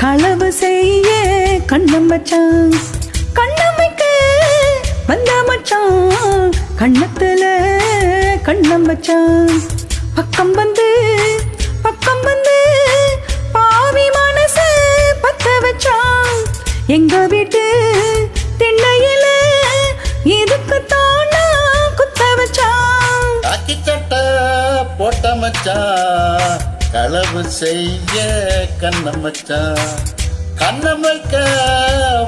களவு செய்ய கண்ணம் வச்சான், கண்ணம் வைக்க வந்த மச்சான், கண்ணத்துல கண்ணம் வச்சான். பக்கம் வந்து பாவி மனச பத்த வச்சான். எங்க வீட்டு திண்ணையில இதுக்கு தானா குத்த வச்சான். காக்கி சட்டை போட்ட மச்சான், களவு செய்ய கண்ணம் மச்சான், கண்ணம் வைக்க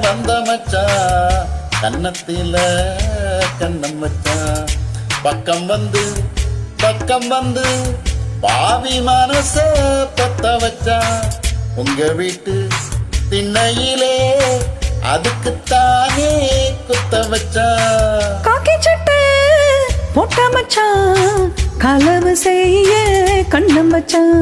வந்த மச்சான், கண்ணத்தில கண்ணம் மச்சான். பக்கம் வந்து பாவி மனச பத்த வச்சான். உங்க வீட்டு திண்ணையிலே அதுக்குத்தானே குத்த வச்சான். காக்கி சட்டை போட்ட மச்சான், களவு செய்ய கண்ணம் வச்சான்.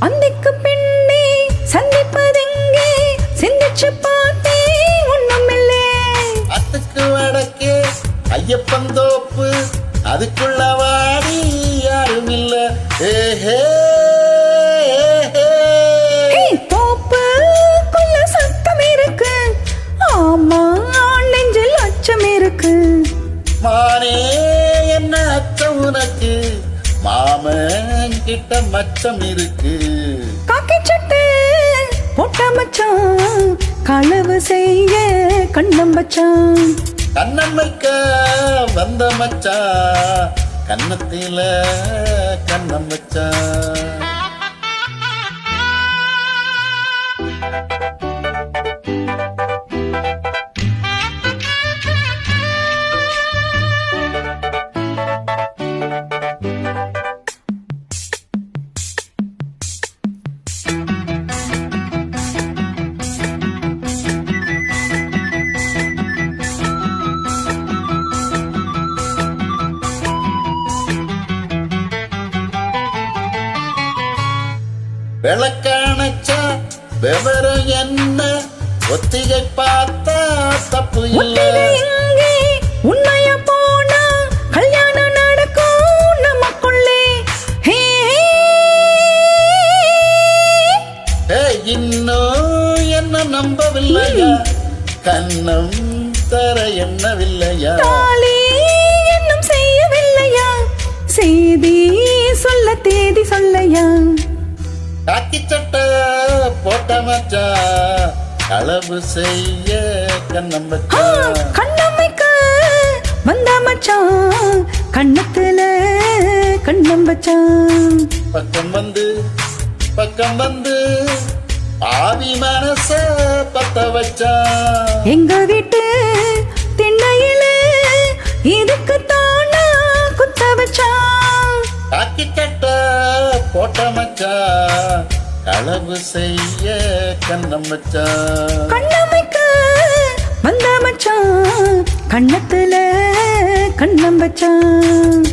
அந்திக்கு பின்னே சந்திப்பதெங்கே சிந்திச்சு பார்த்தே ஒண்ணுமில்லே. அத்துக்கு வடக்கே ஐயப்பன் தோப்பு, அதுக்குள்ள வாடி யாரும் இல்ல. தோப்புக்குள்ள சத்தம் இருக்கு, ஆமா நெஞ்சில் அச்சம் இருக்கு. மானே என்ன அச்சம் உனக்கு, மாமன் கிட்ட மச்சம் இருக்கு. காக்கி சட்டை போட்ட மச்சான், களவு செய்ய கண்ணம் வச்சான். கண்ணம் வைக்க வந்த மச்சான், கண்ணத்தில கண்ணம் வச்சான். விளக்கானச்சா விவரம் என்ன, ஒத்திகை பார்த்தா தப்பு இல்லை. உண்மைய போனா கல்யாணம் நடக்கும் நமக்குள்ளே. இன்னும் என்ன நம்பவில்லையா, கண்ணம் தர எண்ணவில்லையா, தாலி இன்னும் செய்யவில்லையா, செய்தி சொல்ல தேதி சொல்லையா. காக்கி சட்டை போட்ட மச்சான், களவு செய்ய கண்ணம் வச்சான். கண்ணம் வைக்க வந்த மச்சான், கண்ணத்துல கண்ணம் வச்சான். பக்கம் வந்து பாவி மனச பத்த வச்சான். எங்க வீட்டு திண்ணையில இதுக்கு தானா குத்த வச்சான். காக்கி சட்டை போட்ட மச்சான், களவு செய்ய கண்ணம் வச்சான். கண்ணம் வைக்க வந்த மச்சான், கண்ணத்துல கண்ணம் வச்சான்.